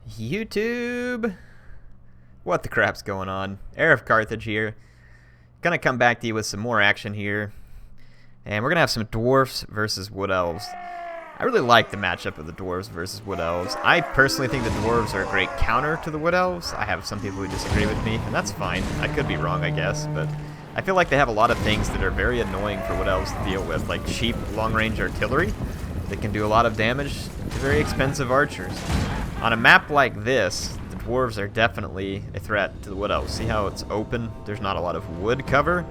YouTube! What the crap's going on? HeirofCarthage here. Gonna come back to you with some more action here. And we're gonna have some Dwarfs versus Wood Elves. I really like the matchup of the Dwarves versus Wood Elves. I personally think the Dwarves are a great counter to the Wood Elves. I have some people who disagree with me, and that's fine. I could be wrong, I guess, but I feel like they have a lot of things that are very annoying for Wood Elves to deal with, like cheap long-range artillery that can do a lot of damage to very expensive archers. On a map like this, the Dwarves are definitely a threat to the Wood Elves. See how it's open? There's not a lot of wood cover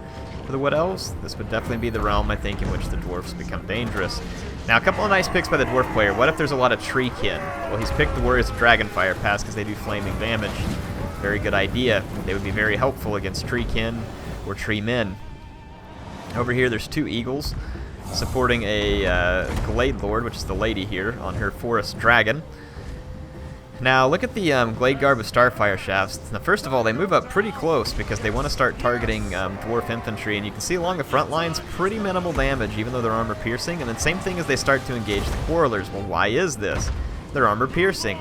for the Wood Elves. This would definitely be the realm, I think, in which the Dwarfs become dangerous. Now, a couple of nice picks by the Dwarf player. What if there's a lot of tree kin? Well, he's picked the Warriors of Dragonfire Pass because they do flaming damage. Very good idea. They would be very helpful against tree kin or tree men. Over here, there's two eagles supporting a Glade Lord, which is the lady here, on her forest dragon. Now, look at the Glade Guard with Starfire Shafts. Now, first of all, they move up pretty close because they want to start targeting Dwarf Infantry, and you can see along the front lines, pretty minimal damage, even though they're armor-piercing. And then same thing as they start to engage the Quarrelers. Well, why is this? They're armor-piercing.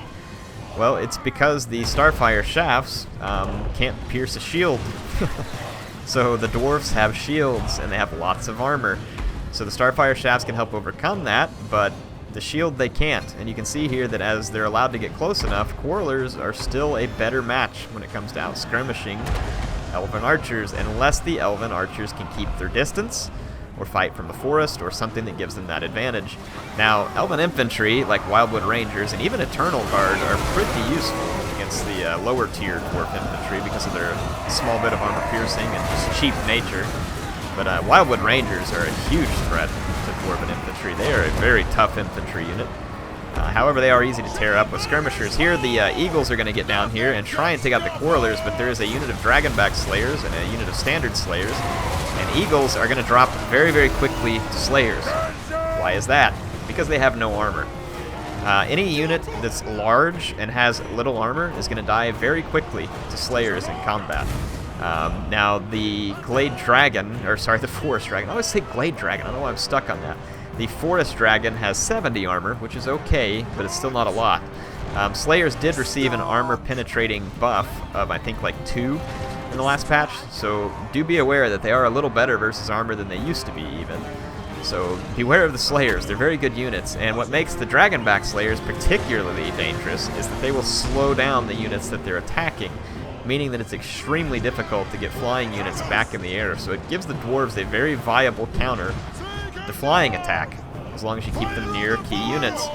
Well, it's because the Starfire Shafts can't pierce a shield. So the Dwarfs have shields, and they have lots of armor. So the Starfire Shafts can help overcome that, but the shield they can't. And you can see here that as they're allowed to get close enough, Quarrelers are still a better match when it comes to out-skirmishing Elven Archers, unless the Elven Archers can keep their distance, or fight from the forest, or something that gives them that advantage. Now, Elven Infantry, like Wildwood Rangers, and even Eternal Guard, are pretty useful against the lower-tier Dwarf Infantry because of their small bit of armor-piercing and just cheap nature. But Wildwood Rangers are a huge threat to Dwarven Infantry. They are a very tough infantry unit. However, they are easy to tear up with skirmishers. Here, the Eagles are going to get down here and try and take out the Quarrelers, but there is a unit of Dragonback Slayers and a unit of Standard Slayers, and Eagles are going to drop very, very quickly to Slayers. Why is that? Because they have no armor. Any unit that's large and has little armor is going to die very quickly to Slayers in combat. Now, the Glade Dragon, or sorry, the Forest Dragon. I always say Glade Dragon. I don't know why I'm stuck on that. The Forest Dragon has 70 armor, which is okay, but it's still not a lot. Slayers did receive an armor-penetrating buff of, I think, like 2 in the last patch, so do be aware that they are a little better versus armor than they used to be, even. So beware of the Slayers. They're very good units, and what makes the Dragonback Slayers particularly dangerous is that they will slow down the units that they're attacking, meaning that it's extremely difficult to get flying units back in the air. So it gives the Dwarves a very viable counter to flying attack, as long as you keep them near key units.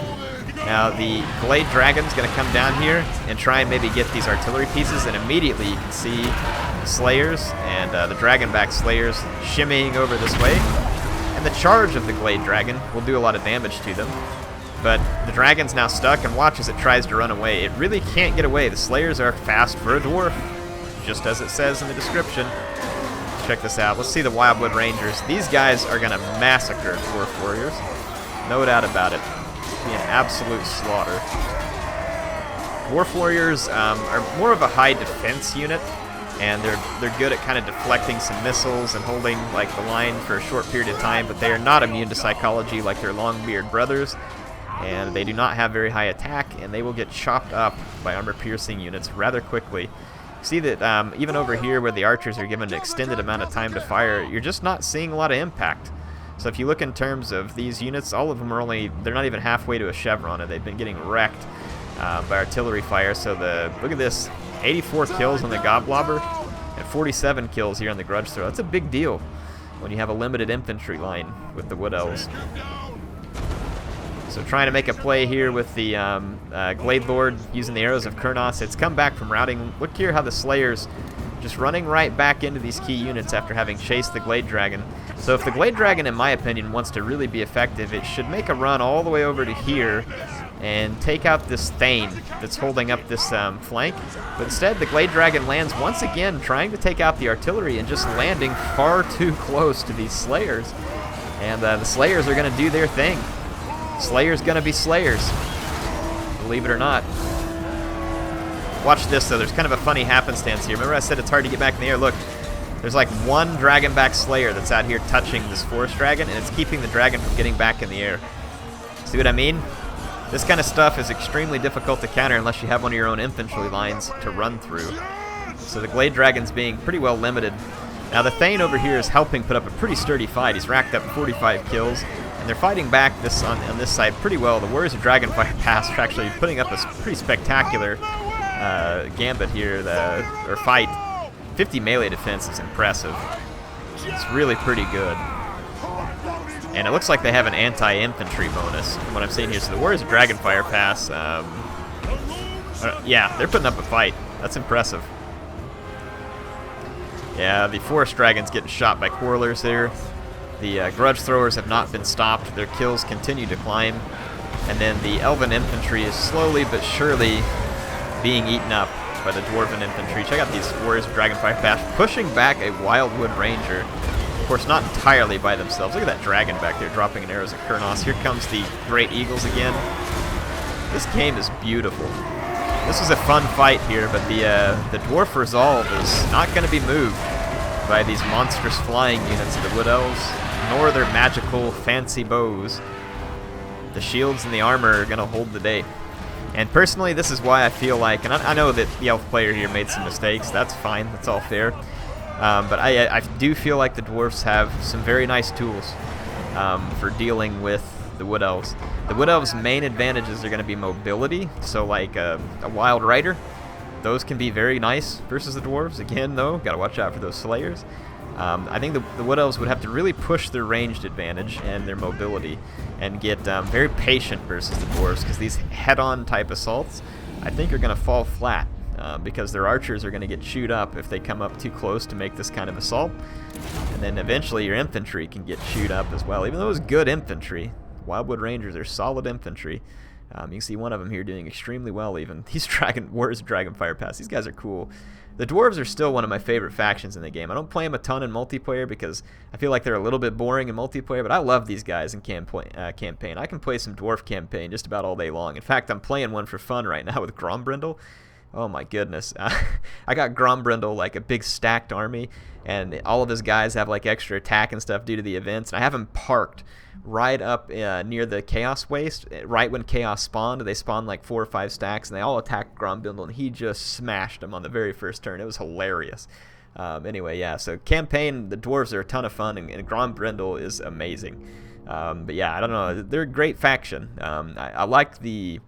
Now, the Glade Dragon's going to come down here and try and maybe get these artillery pieces, and immediately you can see the Slayers and the Dragonback Slayers shimmying over this way. And the charge of the Glade Dragon will do a lot of damage to them. But the dragon's now stuck, and watch as it tries to run away. It really can't get away. The Slayers are fast for a Dwarf, just as it says in the description. Check this out. Let's see the Wildwood Rangers. These guys are going to massacre Dwarf Warriors. No doubt about it. It'll be an absolute slaughter. Dwarf Warriors are more of a high defense unit, and they're good at kind of deflecting some missiles and holding like the line for a short period of time, but they are not immune to psychology like their Longbeard brothers. And they do not have very high attack, and they will get chopped up by armor-piercing units rather quickly. See that even over here where the archers are given an extended amount of time to fire, you're just not seeing a lot of impact. So if you look in terms of these units, all of them are they're not even halfway to a chevron, and they've been getting wrecked by artillery fire. So look at this, 84 kills on the Goblobber, and 47 kills here on the Grudge Thrower. That's a big deal when you have a limited infantry line with the Wood Elves. So trying to make a play here with the Glade Lord using the Arrows of Kurnos. It's come back from routing. Look here how the Slayers just running right back into these key units after having chased the Glade Dragon. So if the Glade Dragon, in my opinion, wants to really be effective, it should make a run all the way over to here and take out this Thane that's holding up this flank. But instead, the Glade Dragon lands once again trying to take out the artillery and just landing far too close to these Slayers. And the Slayers are going to do their thing. Slayer's gonna be Slayers, believe it or not. Watch this though, there's kind of a funny happenstance here. Remember I said it's hard to get back in the air? Look, there's like one Dragonback Slayer that's out here touching this Forest Dragon, and it's keeping the dragon from getting back in the air. See what I mean? This kind of stuff is extremely difficult to counter unless you have one of your own infantry lines to run through. So the Glade Dragon's being pretty well limited. Now the Thane over here is helping put up a pretty sturdy fight. He's racked up 45 kills, and they're fighting back on this side pretty well. The Warriors of Dragonfire Pass are actually putting up a pretty spectacular gambit here, or fight. 50 melee defense is impressive. It's really pretty good. And it looks like they have an anti-infantry bonus from what I'm seeing here. So the Warriors of Dragonfire Pass, yeah, they're putting up a fight. That's impressive. Yeah, the Forest Dragon's getting shot by Quarrelers there. The Grudge Throwers have not been stopped. Their kills continue to climb. And then the Elven Infantry is slowly but surely being eaten up by the Dwarven Infantry. Check out these Warriors of Dragonfire Pass pushing back a Wildwood Ranger. Of course, not entirely by themselves. Look at that dragon back there dropping an arrows at Kurnos. Here comes the Great Eagles again. This game is beautiful. This was a fun fight here, but the Dwarf Resolve is not going to be moved by these monstrous flying units of the Wood Elves, nor their magical fancy bows. The shields and the armor are going to hold the day. And personally, this is why I feel like, and I know that the Elf player here made some mistakes. That's fine. That's all fair. But I do feel like the Dwarfs have some very nice tools for dealing with the Wood Elves. The Wood Elves' main advantages are going to be mobility, so like a Wild Rider. Those can be very nice versus the Dwarves. Again, though, got to watch out for those Slayers. I think the Wood Elves would have to really push their ranged advantage and their mobility and get very patient versus the Dwarves, because these head-on type assaults, I think, are going to fall flat. Because their archers are going to get chewed up if they come up too close to make this kind of assault. And then eventually your infantry can get chewed up as well. Even though it's good infantry, Wildwood Rangers are solid infantry. You can see one of them here doing extremely well even. These Warriors of Dragonfire Pass, these guys are cool. The Dwarves are still one of my favorite factions in the game. I don't play them a ton in multiplayer because I feel like they're a little bit boring in multiplayer, but I love these guys in campaign. I can play some Dwarf campaign just about all day long. In fact, I'm playing one for fun right now with Grombrindle. Oh my goodness. I got Grombrindle, like a big stacked army, and all of his guys have like extra attack and stuff due to the events, and I have him parked right up near the Chaos Waste. Right when Chaos spawned, they spawned like 4 or 5 stacks, and they all attacked Grombrindle, and he just smashed them on the very first turn. It was hilarious. Anyway, yeah, so campaign, the Dwarves are a ton of fun, and Grombrindle is amazing. But yeah, I don't know. They're a great faction. I like the...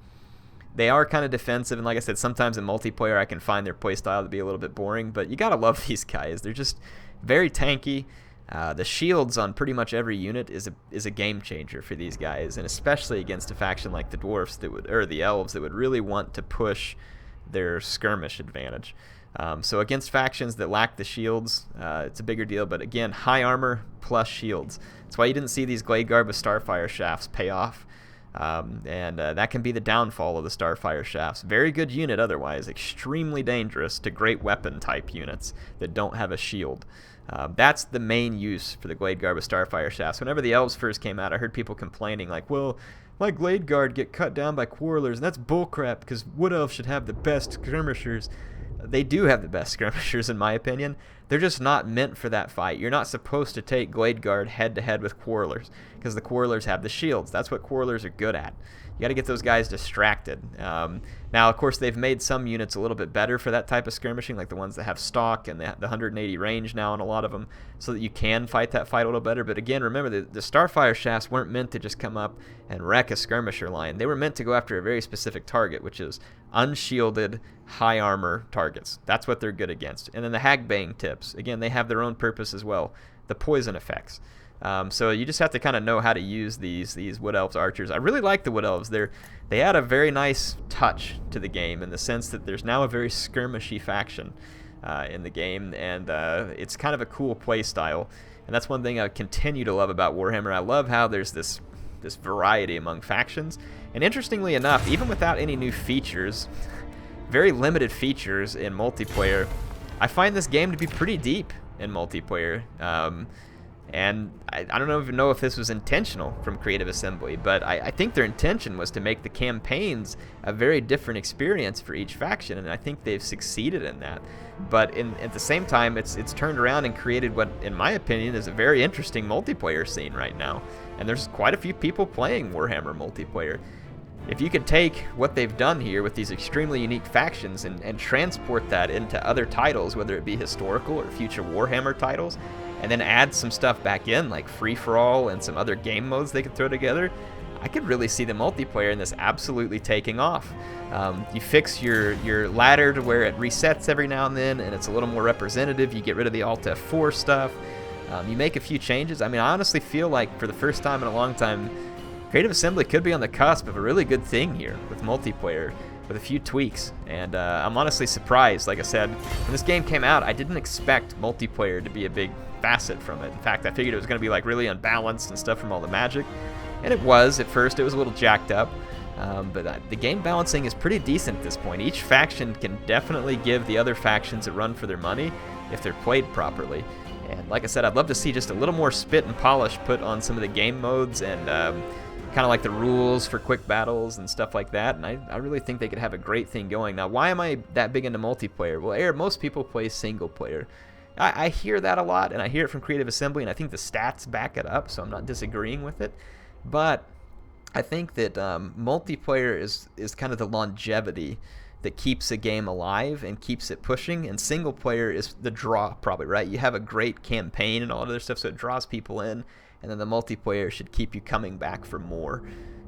They are kind of defensive, and like I said, sometimes in multiplayer I can find their playstyle to be a little bit boring, but you gotta love these guys. They're just very tanky. The shields on pretty much every unit is a game changer for these guys, and especially against a faction like the Dwarfs or the Elves that would really want to push their skirmish advantage. So against factions that lack the shields, it's a bigger deal, but again, high armor plus shields. That's why you didn't see these Glade Guard with Starfire Shafts pay off. And that can be the downfall of the Starfire Shafts. Very good unit otherwise, extremely dangerous to great weapon type units that don't have a shield. That's the main use for the Glade Guard with Starfire Shafts. Whenever the Elves first came out, I heard people complaining like, well, my Glade Guard get cut down by Quarrelers, and that's bullcrap because Wood Elves should have the best skirmishers. They do have the best skirmishers in my opinion. They're just not meant for that fight. You're not supposed to take Glade Guard head to head with Quarrelers because the Quarrelers have the shields. That's what Quarrelers are good at. You got to get those guys distracted. Now, of course, they've made some units a little bit better for that type of skirmishing, like the ones that have stock and the 180 range now in a lot of them, so that you can fight that fight a little better. But again, remember, the Starfire Shafts weren't meant to just come up and wreck a skirmisher line. They were meant to go after a very specific target, which is unshielded, high armor targets. That's what they're good against. And then the Hagbang tips, again, they have their own purpose as well. The poison effects. So you just have to kind of know how to use these Wood Elves archers. I really like the Wood Elves. They add a very nice touch to the game in the sense that there's now a very skirmishy faction in the game, and it's kind of a cool play style. And that's one thing I continue to love about Warhammer. I love how there's this variety among factions. And interestingly enough, even without any new features, very limited features in multiplayer, I find this game to be pretty deep in multiplayer. And I don't even know if this was intentional from Creative Assembly, but I think their intention was to make the campaigns a very different experience for each faction, and I think they've succeeded in that. But at the same time, it's turned around and created what, in my opinion, is a very interesting multiplayer scene right now. And there's quite a few people playing Warhammer multiplayer. if you could take what they've done here with these extremely unique factions and transport that into other titles, whether it be historical or future Warhammer titles, and then add some stuff back in, like free-for-all and some other game modes they could throw together, I could really see the multiplayer in this absolutely taking off. You fix your ladder to where it resets every now and then, and it's a little more representative. You get rid of the Alt F4 stuff. You make a few changes. I mean, I honestly feel like for the first time in a long time, Creative Assembly could be on the cusp of a really good thing here with multiplayer, with a few tweaks. And I'm honestly surprised. Like I said, when this game came out, I didn't expect multiplayer to be a big facet from it. In fact, I figured it was going to be like really unbalanced and stuff from all the magic. And it was, at first, it was a little jacked up. But the game balancing is pretty decent at this point. Each faction can definitely give the other factions a run for their money if they're played properly. And like I said, I'd love to see just a little more spit and polish put on some of the game modes and kind of like the rules for quick battles and stuff like that. And I really think they could have a great thing going. Now, why am I that big into multiplayer? Well, most people play single player. I hear that a lot, and I hear it from Creative Assembly, and I think the stats back it up, so I'm not disagreeing with it. But I think that multiplayer is kind of the longevity that keeps a game alive and keeps it pushing, and single player is the draw, probably, right? You have a great campaign and all that other stuff, so it draws people in, and then the multiplayer should keep you coming back for more.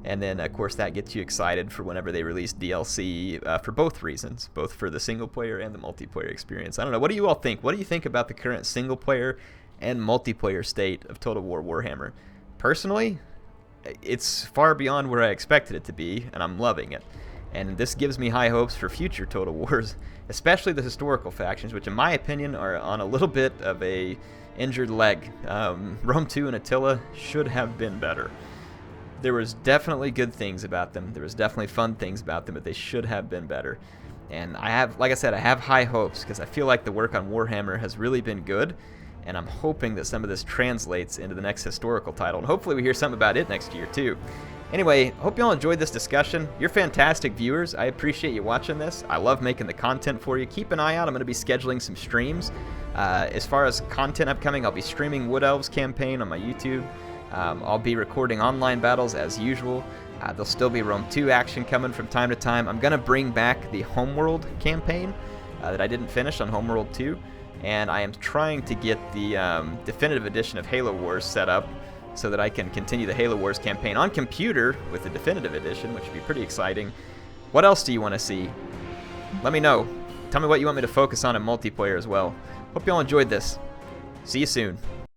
And then, of course, that gets you excited for whenever they release DLC for both reasons, both for the single player and the multiplayer experience. I don't know. What do you all think? What do you think about the current single player and multiplayer state of Total War Warhammer? Personally, it's far beyond where I expected it to be, and I'm loving it. And this gives me high hopes for future Total Wars, especially the historical factions, which in my opinion are on a little bit of a injured leg. Rome 2 and Attila should have been better. There was definitely good things about them. There was definitely fun things about them, but they should have been better. And I have, like I said, I have high hopes because I feel like the work on Warhammer has really been good. And I'm hoping that some of this translates into the next historical title. And hopefully we hear something about it next year, too. Anyway, hope you all enjoyed this discussion. You're fantastic viewers. I appreciate you watching this. I love making the content for you. Keep an eye out. I'm going to be scheduling some streams. As far as content upcoming, I'll be streaming Wood Elves campaign on my YouTube. I'll be recording online battles as usual. There'll still be Rome 2 action coming from time to time. I'm going to bring back the Homeworld campaign that I didn't finish on Homeworld 2. And I am trying to get the definitive edition of Halo Wars set up so that I can continue the Halo Wars campaign on computer with the definitive edition, which would be pretty exciting. What else do you want to see? Let me know. Tell me what you want me to focus on in multiplayer as well. Hope you all enjoyed this. See you soon.